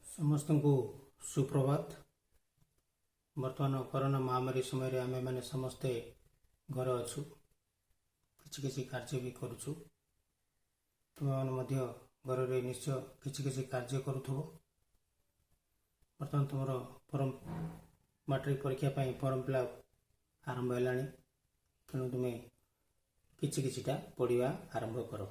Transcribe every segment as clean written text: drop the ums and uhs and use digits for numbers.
समस्त को सुप्रभात। बर्तमान कोरोना महामारी समय रे आमे माने समस्ते घर अच्छु, किछि किछि कार्य भी करूछु। तुम माने घर रे निश्चय किछि किछि कार्य करूथबो। बर्तमान तुमर परम मैट्रिक परीक्षा पाई फॉर्म फिलअप आरंभ हेलानी, तेणु तुमे किछि किछिटा पढ़िया आरंभ कर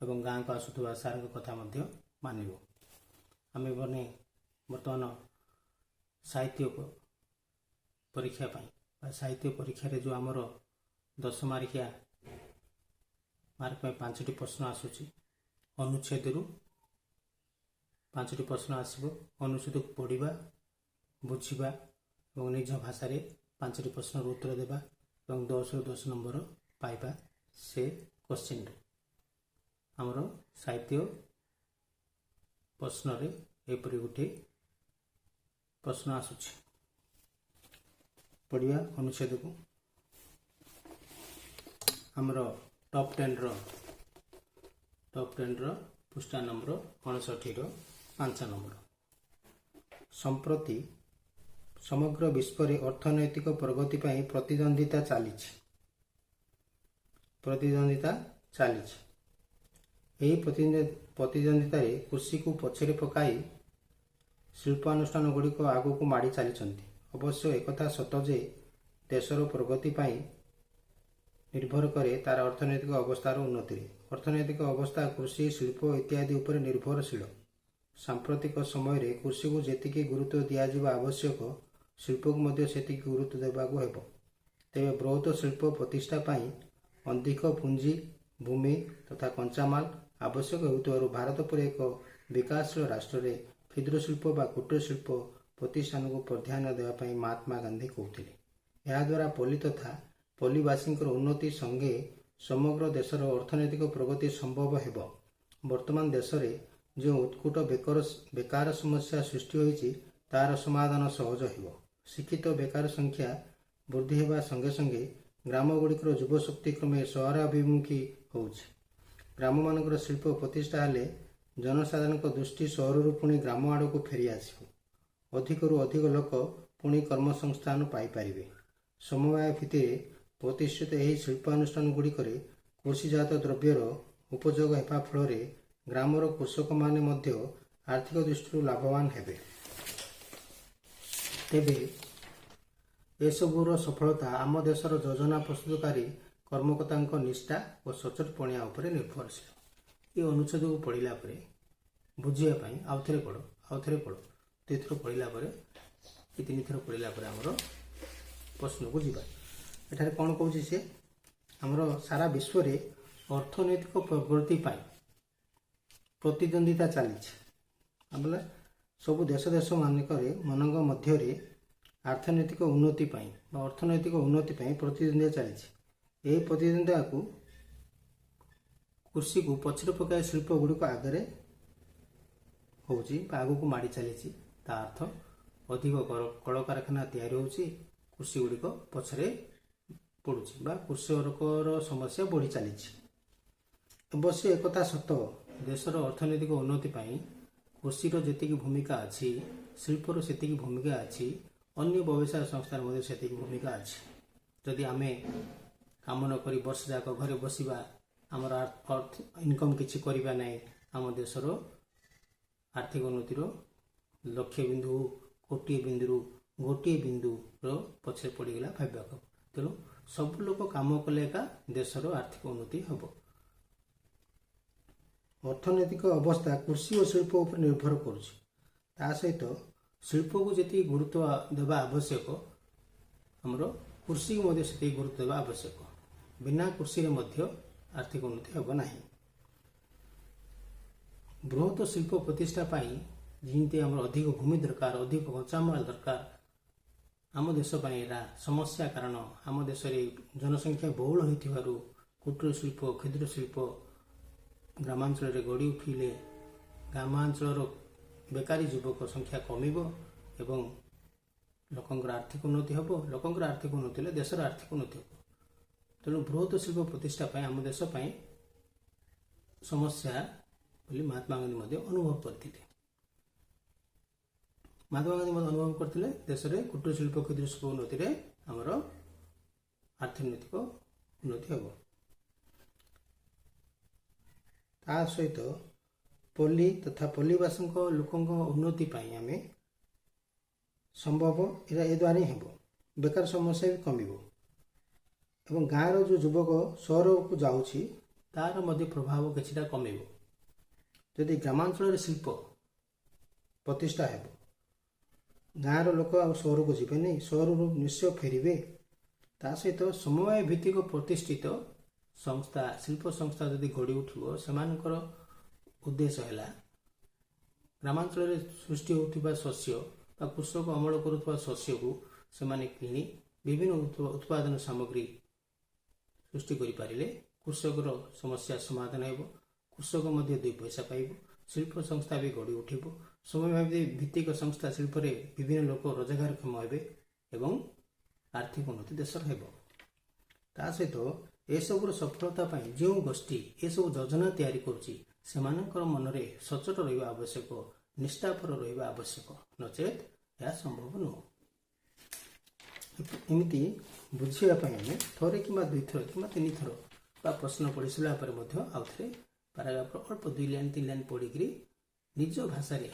एवं गाँ को आसुथबा सार कथा मध्य मानिबो। आमे बने बर्तमान साहित्य परीक्षा पाई साहित्य परीक्षा रे जो आमर 10 मार्किया मार्क में 5टी प्रश्न आसुची। अनुच्छेद रु 5टी प्रश्न आसबो। अनुच्छेद को पढ़िबा, बुझिबा और निज भाषा रे 5टी प्रश्न उत्तर देबा और 10 रु 10 नंबर पाइबा से क्वेश्चन रे आमर साहित्य प्रश्न रे एपरि गोटे प्रश्न आसुची। पढ़िया अनुच्छेद को आमर टॉप 10 रो पृष्ठा नंबर 59 रो 5 नंबर। संप्रति समग्र विश्व रे अर्थनैतिक प्रगति पाई प्रतिद्वंदिता चलीछि। यही प्रतिद्वंदिता रे कृषि को पछरे पकाई शिल्पानुष्ठान गुड़िक आगु को माड़ी चली। अवश्य एकथा सत जे देशर प्रगति पाई निर्भर करे तार अर्थनैतिक अवस्थार उन्नति। अर्थनैतिक अवस्था कृषि, शिल्प इत्यादि उपर निर्भरशील। सांप्रतिक समय रे कृषि को जेतिकी गुरुत्व दियाजिबा आवश्यक, शिल्प को मध्य सेतिकी गुरुत्व देबाको हेबो। तेबे बृहत शिल्प प्रतिष्ठा पाई अधिक पुंजी, भूमि तथा कंचामाल आवश्यक होउतबारु भारत पर एक विकासशील राष्ट्र रे क्षुद्र शिल्प बा कुटीर शिल्प प्रतिष्ठान को प्राधान्य देवा पाई महात्मा गांधी कहते। यह द्वारा पल्ली तथा पल्लीवासी उन्नति संगे समग्र देशर अर्थनैतिक प्रगति संभव हेब। वर्तमान देश में जो उत्कट बेकार समस्या सृष्टि होइछि तार समाधान सहज हेब। शिक्षित बेकार संख्या वृद्धि हेबा संगे संगे ग्राम गुड़िकर युवशक्ति क्रमे सहराभिमुखी होउछि। ग्राम मानकर शिल्प प्रतिष्ठा हेले जनसाधारण दृष्टि सहरु पुणी ग्राम आड़ को फेरी आसो। अधिकरु अधिक लोक पुणी कर्म संस्थान पाइपारे। समवाय भित्ति प्रतिष्ठित यही शिल्पानुष्ठान गुड़िकर कृषिजात द्रव्यर उपयोग हेबा फल ग्रामर कृषक माने मध्य आर्थिक दृष्टि लाभवान हेबे। तेबे एसबूर सफलता आम देशर योजना प्रस्तुतकारी कर्मकर्ता निष्ठा और सचोटपणिया उपर निर्भरशील। ये अनुच्छेद को पढ़ला बुझापी आउ थे पढ़ 2 थर पढ़ला 3 थर पढ़ला आमर प्रश्न को जीवा। एठारे कौन कहूँ सी आमर सारा विश्व रे अर्थनैतिक प्रगति पाई प्रतिद्वंदिता चली। बोले सब देश मानक मध्य अर्थनैतिक उन्नति पाई अर्थनैतिक उन्नति पाई प्रतिद्वंदिता चली। यही प्रतिद्वंदिता को कृषि को पछरे पकाय शिल्प गुड़िक आगे होउची आगु को माड़ी चली। अर्थ अधिक कल कारखाना तैयारी होउची, कृषि गुड़िक पछरे पड़ुची बा कृषकर समस्या बढ़ी चली। अवश्य एकथा सत देशर अर्थनैतिक उन्नति पाई कृषिर जेतिकी भूमिका अच्छी, शिल्पर सेतिकी भूमिका अच्छी, अन्य व्यवसाय संस्थार मध्य सेतिकी भूमिका अच्छी। जदि आमे काम न करी वर्ष जाक घरे बसिबा, आमर अर्थ इनकम किछि करिबा नै, आम देशर आर्थिक उन्नतिर लक्ष्य बिंदु गोटे बिंदु पछे पड़गला भाव्य। तेणु सब लोक काम कले का देशर आर्थिक उन्नति हम। अर्थनैतिक अवस्था कृषि और शिल्प उपर निर्भर करुछि। सहित शिल्प को जी गुरुत्व देवा आवश्यक, आमर कृषि को मध्य से गुरुत्व देवा आवश्यक। बिना कृषि रे मध्य आर्थिक उन्नति हेब नाही। बृहत शिल्प प्रतिष्ठा पाई जिनते आमर अधिक भूमि दरकार, अधिक कच्चामाल दरकार आम देश समस्या। कारण आम देश जनसंख्या बहुल होइथिबारु कुटीर शिल्प, क्षुद्र शिल्प ग्रामांचल रे गड़ी उठिले ग्रामांचल बेकारी युवक संख्या कमिबो एवं लोकंकर आर्थिक उन्नति हेब। लोकंकर आर्थिक उन्नति हेले देशर आर्थिक उन्नति हेब। तेणु बृहत शिल्प प्रतिष्ठा पाई आम देश पाई समस्या बोली महात्मा गांधी अनुभव करते। महात्मा गांधी ମଧ୍ୟ ଅନୁଭବ କରିଥିଲେ ଦେଶରେ କୁଟୀର ଶିଳ୍ପ କ୍ଷୁଦ୍ର ଶିଳ୍ପ ଉନ୍ନତିରେ ଆମର ଆର୍ଥନୈତିକ ଉନ୍ନତି ହେବ। ତା ସହିତ ପଲ୍ଲୀ ତଥା ପଲ୍ଲୀବାସୀଙ୍କ ଲୋକଙ୍କ ଉନ୍ନତି ପାଇଁ ଆମେ ସମ୍ଭବ ଏ ଦ୍ୱାରା ହିଁ ହେବ। ବେକାର ସମସ୍ୟା ବି କମିବ ଏବଂ ଗାଁର ଯେଉଁ ଯୁବକ ସହରକୁ ଯାଉଛି ତାର ମଧ୍ୟ ପ୍ରଭାବ କିଛିଟା କମିବ। ଯଦି ଗ୍ରାମାଞ୍ଚଳରେ ଶିଳ୍ପ ପ୍ରତିଷ୍ଠା ହେବ ଗାଁର ଲୋକ ଆଉ ସହରକୁ ଯିବେନି, ସହରରୁ ନିଶ୍ଚୟ ଫେରିବେ। ତା ସହିତ ସମବାୟ ଭିତ୍ତିକ ପ୍ରତିଷ୍ଠିତ ସଂସ୍ଥା ଶିଳ୍ପ ସଂସ୍ଥା ଯଦି ଗଢ଼ି ଉଠିବ ସେମାନଙ୍କର ଉଦ୍ଦେଶ୍ୟ ହେଲା ଗ୍ରାମାଞ୍ଚଳରେ ସୃଷ୍ଟି ହେଉଥିବା ଶସ୍ୟ ବା କୃଷକ ଅମଳ କରୁଥିବା ଶସ୍ୟକୁ ସେମାନେ କିଣି ବିଭିନ୍ନ ଉତ୍ପାଦନ ସାମଗ୍ରୀ ସୃଷ୍ଟି କରିପାରିଲେ କୃଷକର ସମସ୍ୟା ସମାଧାନ ହେବ, କୃଷକ ମଧ୍ୟ ଦୁଇ ପଇସା ପାଇବ, ଶିଳ୍ପ ସଂସ୍ଥା ବି ଗଢ଼ି ଉଠିବ, ସମବାୟ ଭିତ୍ତିକ ସଂସ୍ଥା ଶିଳ୍ପରେ ବିଭିନ୍ନ ଲୋକ ରୋଜଗାରକ୍ଷମ ହେବେ ଏବଂ ଆର୍ଥିକ ଉନ୍ନତି ଦେଶର ହେବ। ତା ସହିତ ଏସବୁର ସଫଳତା ପାଇଁ ଯେଉଁ ଗୋଷ୍ଠୀ ଏସବୁ ଯୋଜନା ତିଆରି କରୁଛି ସେମାନଙ୍କର ମନରେ ସଚୋଟ ରହିବା ଆବଶ୍ୟକ, ନିଷ୍ଠାପର ରହିବା ଆବଶ୍ୟକ, ନଚେତ୍ ଏହା ସମ୍ଭବ ନୁହେଁ। ଏମିତି ବୁଝିବା ପାଇଁ ଆମେ ଥରେ କିମ୍ବା ଦୁଇଥର କିମ୍ବା ତିନିଥର ବା ପ୍ରଶ୍ନ ପଢ଼ି ସାରିଲା ପରେ ମଧ୍ୟ ଆଉ ଥରେ ପାରାଗ୍ରାଫର ଅଳ୍ପ 2 ଲାଇନ୍ 3 ଲାଇନ୍ ପଢ଼ିକିରି ନିଜ ଭାଷାରେ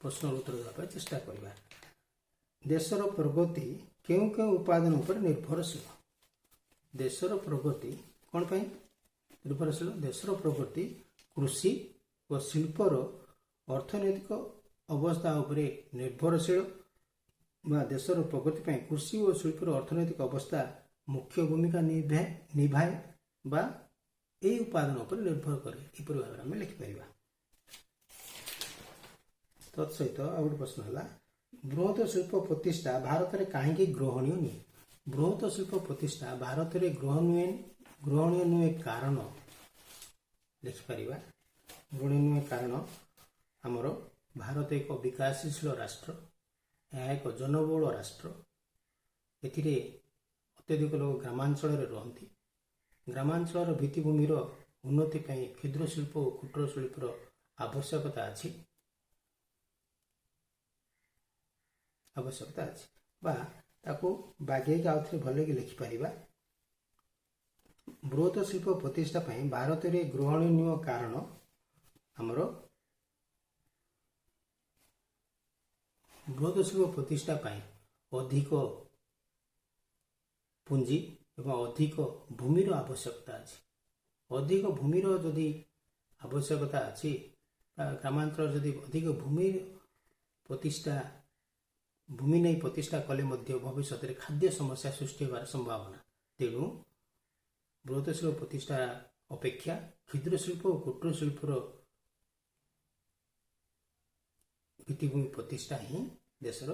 ପ୍ରଶ୍ନର ଉତ୍ତର ଦେବା ପାଇଁ ଚେଷ୍ଟା କରିବା। ଦେଶର ପ୍ରଗତି କେଉଁ କେଉଁ ଉପାଦାନ ଉପରେ ନିର୍ଭରଶୀଳ? ଦେଶର ପ୍ରଗତି କ'ଣ ପାଇଁ ନିର୍ଭରଶୀଳ? ଦେଶର ପ୍ରଗତି କୃଷି ଓ ଶିଳ୍ପର ଅର୍ଥନୈତିକ ଅବସ୍ଥା ଉପରେ ନିର୍ଭରଶୀଳ ବା ଦେଶର ପ୍ରଗତି ପାଇଁ କୃଷି ଓ ଶିଳ୍ପର ଅର୍ଥନୈତିକ ଅବସ୍ଥା ମୁଖ୍ୟ ଭୂମିକା ନିଭାଏ ବା ଏହି ଉପାଦାନ ଉପରେ ନିର୍ଭର କରେ। ଏପରି ଭାବରେ ଆମେ ଲେଖିପାରିବା। ତତ୍ସହିତ ଆଉ ଗୋଟେ ପ୍ରଶ୍ନ ହେଲା ବୃହତ ଶିଳ୍ପ ପ୍ରତିଷ୍ଠା ଭାରତରେ କାହିଁକି ଗ୍ରହଣୀୟ ନୁହେଁ? ବୃହତ ଶିଳ୍ପ ପ୍ରତିଷ୍ଠା ଭାରତରେ ଗ୍ରହଣୀୟ ନୁହେଁ କାରଣ ଲେଖିପାରିବା। ଗ୍ରହଣୀୟ ନୁହେଁ କାରଣ ଆମର ଭାରତ ଏକ ବିକାଶଶୀଳ ରାଷ୍ଟ୍ର, ଏହା ଏକ ଜନବହୁଳ ରାଷ୍ଟ୍ର। ଏଥିରେ ଅତ୍ୟଧିକ ଲୋକ ଗ୍ରାମାଞ୍ଚଳରେ ରହନ୍ତି। ଗ୍ରାମାଞ୍ଚଳର ଭିତ୍ତିଭୂମିର ଉନ୍ନତି ପାଇଁ କ୍ଷୁଦ୍ର ଶିଳ୍ପ ଓ କୁଟୀର ଶିଳ୍ପର ଆବଶ୍ୟକତା ଅଛି ବା ତାକୁ ବାଗେଇକି ଆଉ ଥରେ ଭଲକି ଲେଖିପାରିବା। ବୃହତ ଶିଳ୍ପ ପ୍ରତିଷ୍ଠା ପାଇଁ ଭାରତରେ ଗ୍ରହଣୀୟ କାରଣ ଆମର ବୃହତ ଶିଳ୍ପ ପ୍ରତିଷ୍ଠା ପାଇଁ ଅଧିକ ପୁଞ୍ଜି ଏବଂ ଅଧିକ ଭୂମିର ଆବଶ୍ୟକତା ଅଛି। ଅଧିକ ଭୂମିର ଯଦି ଆବଶ୍ୟକତା ଅଛି ବା ଗ୍ରାମାଞ୍ଚଳରେ ଯଦି ଅଧିକ ଭୂମି ନେଇ ପ୍ରତିଷ୍ଠା କଲେ ମଧ୍ୟ ଭବିଷ୍ୟତରେ ଖାଦ୍ୟ ସମସ୍ୟା ସୃଷ୍ଟି ହେବାର ସମ୍ଭାବନା। ତେଣୁ ବୃହତ ଶିଳ୍ପ ପ୍ରତିଷ୍ଠା ଅପେକ୍ଷା କ୍ଷୁଦ୍ର ଶିଳ୍ପ ଓ କୁଟୀର ଶିଳ୍ପର ଭିତ୍ତିଭୂମି ପ୍ରତିଷ୍ଠା ହିଁ ଦେଶର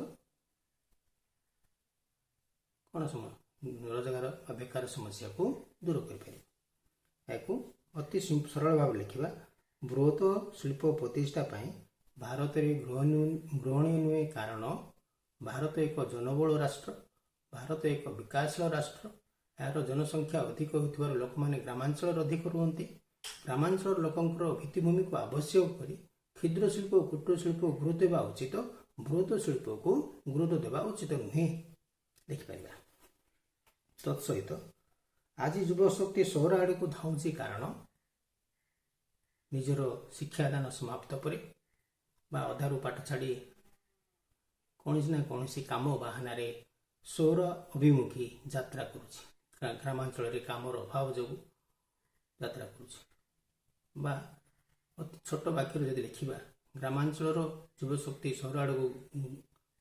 ରୋଜଗାର ବା ବେକାର ସମସ୍ୟାକୁ ଦୂର କରିପାରିବ। ଏହାକୁ ଅତି ସରଳ ଭାବରେ ଲେଖିବା। ବୃହତ ଶିଳ୍ପ ପ୍ରତିଷ୍ଠା ପାଇଁ ଭାରତରେ ଗ୍ରହଣୀୟ ନୁହେଁ କାରଣ ଭାରତ ଏକ ଜନବହୁଳ ରାଷ୍ଟ୍ର, ଭାରତ ଏକ ବିକାଶଶୀଳ ରାଷ୍ଟ୍ର। ଏହାର ଜନସଂଖ୍ୟା ଅଧିକ ହେଉଥିବାରୁ ଲୋକମାନେ ଗ୍ରାମାଞ୍ଚଳରେ ଅଧିକ ରୁହନ୍ତି। ଗ୍ରାମାଞ୍ଚଳର ଲୋକଙ୍କର ଭିତ୍ତିଭୂମିକୁ ଆବଶ୍ୟକ କରି କ୍ଷୁଦ୍ର ଶିଳ୍ପ ଓ କୁଟୀର ଶିଳ୍ପକୁ ଗୁରୁତ୍ୱ ଦେବା ଉଚିତ, ବୃହତ ଶିଳ୍ପକୁ ଗୁରୁତ୍ୱ ଦେବା ଉଚିତ ନୁହେଁ ଲେଖିପାରିବା। ତତ୍ସହିତ ଆଜି ଯୁବଶକ୍ତି ସହର ଆଡ଼କୁ ଧାଉଁଛି କାରଣ ନିଜର ଶିକ୍ଷାଦାନ ସମାପ୍ତ ପରେ ବା ଅଧାରୁ ପାଠ ଛାଡ଼ି କୌଣସି ନା କୌଣସି କାମ ବାହାନାରେ ସହର ଅଭିମୁଖୀ ଯାତ୍ରା କରୁଛି। ଗ୍ରାମାଞ୍ଚଳରେ କାମର ଅଭାବ ଯୋଗୁଁ ଯାତ୍ରା କରୁଛି। ବା ଅତି ଛୋଟ ବାକ୍ୟରେ ଯଦି ଲେଖିବା ଗ୍ରାମାଞ୍ଚଳର ଯୁବଶକ୍ତି ସହର ଆଡ଼କୁ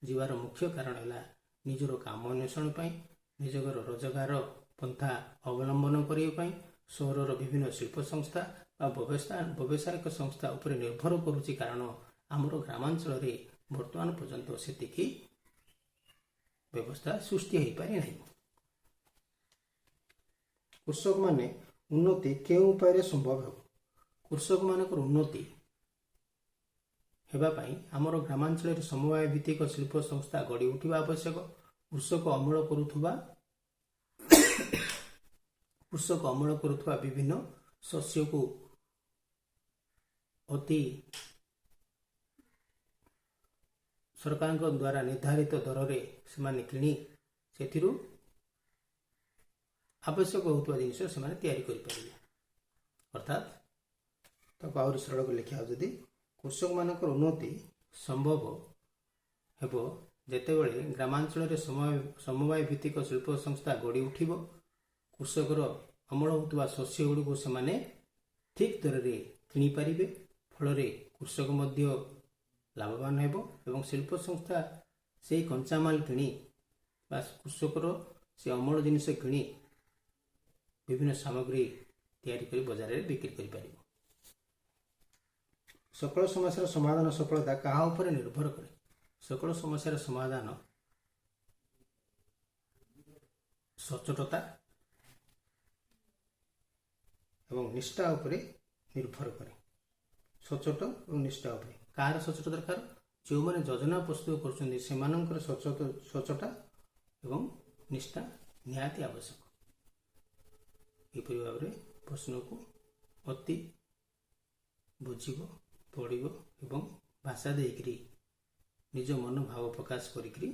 ଯିବାର ମୁଖ୍ୟ କାରଣ ହେଲା ନିଜର କାମ ଅନ୍ୱେଷଣ ପାଇଁ, ନିଜର ରୋଜଗାର ପନ୍ଥା ଅବଲମ୍ବନ କରିବା ପାଇଁ ସହରର ବିଭିନ୍ନ ଶିଳ୍ପ ସଂସ୍ଥା ବା ବ୍ୟବସାୟିକ ସଂସ୍ଥା ଉପରେ ନିର୍ଭର କରୁଛି। କାରଣ ଆମର ଗ୍ରାମାଞ୍ଚଳରେ ବର୍ତ୍ତମାନ ପର୍ଯ୍ୟନ୍ତ ସେତିକି ବ୍ୟବସ୍ଥା ସୃଷ୍ଟି ହୋଇପାରି ନାହିଁ। କୃଷକମାନେ ଉନ୍ନତି କେଉଁ ଉପାୟରେ ସମ୍ଭବ ହେବ? କୃଷକମାନଙ୍କର ଉନ୍ନତି ହେବା ପାଇଁ ଆମର ଗ୍ରାମାଞ୍ଚଳରେ ସମବାୟ ଭିତ୍ତିକ ଶିଳ୍ପ ସଂସ୍ଥା ଗଢ଼ି ଉଠିବା ଆବଶ୍ୟକ। କୃଷକ ଅମଳ କରୁଥିବା ବିଭିନ୍ନ ଶସ୍ୟକୁ ଅତି ସରକାରଙ୍କ ଦ୍ୱାରା ନିର୍ଦ୍ଧାରିତ ଦରରେ ସେମାନେ କିଣି ସେଥିରୁ ଆବଶ୍ୟକ ହେଉଥିବା ଜିନିଷ ସେମାନେ ତିଆରି କରିପାରିବେ। ଅର୍ଥାତ୍ ତାକୁ ଆହୁରି ସରଳ କରି ଲେଖିବା ଯଦି କୃଷକମାନଙ୍କର ଉନ୍ନତି ସମ୍ଭବ ହେବ ଯେତେବେଳେ ଗ୍ରାମାଞ୍ଚଳରେ ସମବାୟ ଭିତ୍ତିକ ଶିଳ୍ପ ସଂସ୍ଥା ଗଢ଼ି ଉଠିବ। କୃଷକର ଅମଳ ହେଉଥିବା ଶସ୍ୟ ଗୁଡ଼ିକୁ ସେମାନେ ଠିକ୍ ଦରରେ କିଣିପାରିବେ। ଫଳରେ କୃଷକ ମଧ୍ୟ ଲାଭବାନ ହେବ ଏବଂ ଶିଳ୍ପ ସଂସ୍ଥା ସେହି କଞ୍ଚାମାଲ କିଣି ବା କୃଷକର ସେ ଅମଳ ଜିନିଷ କିଣି ବିଭିନ୍ନ ସାମଗ୍ରୀ ତିଆରି କରି ବଜାରରେ ବିକ୍ରି କରିପାରିବ। ସକଳ ସମସ୍ୟାର ସମାଧାନ ସଫଳତା କାହା ଉପରେ ନିର୍ଭର କରେ? ସକଳ ସମସ୍ୟାର ସମାଧାନ ସଚ୍ଚୋଟତା ଏବଂ ନିଷ୍ଠା ଉପରେ ନିର୍ଭର କରେ। ସଚ୍ଚୋଟ ଏବଂ ନିଷ୍ଠା ଉପରେ କାହାର ସଚ୍ଚୋଟ ଦରକାର? ଯେଉଁମାନେ ଯୋଜନା ପ୍ରସ୍ତୁତ କରୁଛନ୍ତି ସେମାନଙ୍କର ସଚ୍ଚୋଟତା ଏବଂ ନିଷ୍ଠା ନିହାତି ଆବଶ୍ୟକ। ଏପରି ଭାବରେ ପ୍ରଶ୍ନକୁ ଅତି ବୁଝିବ, ପଢ଼ିବ ଏବଂ ଭାଷା ଦେଇକରି ନିଜ ମନୋଭାବ ପ୍ରକାଶ କରିକରି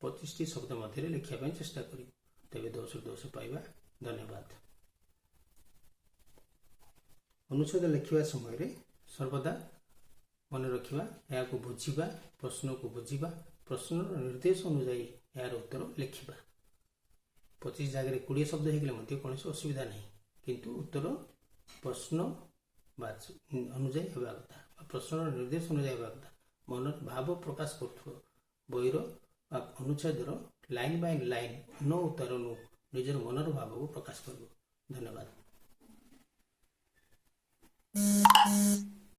25ଟି ଶବ୍ଦ ମଧ୍ୟରେ ଲେଖିବା ପାଇଁ ଚେଷ୍ଟା କରିବ। ତେବେ 10ରୁ 10 ପାଇବା। ଧନ୍ୟବାଦ। ଅନୁଚ୍ଛେଦ ଲେଖିବା ସମୟରେ ସର୍ବଦା ମନେ ରଖିବା, ଏହାକୁ ବୁଝିବା, ପ୍ରଶ୍ନକୁ ବୁଝିବା, ପ୍ରଶ୍ନର ନିର୍ଦ୍ଦେଶ ଅନୁଯାୟୀ ଏହାର ଉତ୍ତର ଲେଖିବା। 25 ଜାଗାରେ 20 ଶବ୍ଦ ହେଇଗଲେ ମଧ୍ୟ କୌଣସି ଅସୁବିଧା ନାହିଁ, କିନ୍ତୁ ଉତ୍ତର ପ୍ରଶ୍ନ ଅନୁଯାୟୀ ହେବା କଥା ବା ପ୍ରଶ୍ନର ନିର୍ଦ୍ଦେଶ ଅନୁଯାୟୀ ହେବା କଥା। ମନର ଭାବ ପ୍ରକାଶ କରୁଥିବ। ବହିର ବା ଅନୁଚ୍ଛେଦର ଲାଇନ୍ ବାଇ ଲାଇନ୍ ଉତ୍ତର ନିଜର ମନର ଭାବକୁ ପ୍ରକାଶ କରିବ। ଧନ୍ୟବାଦ।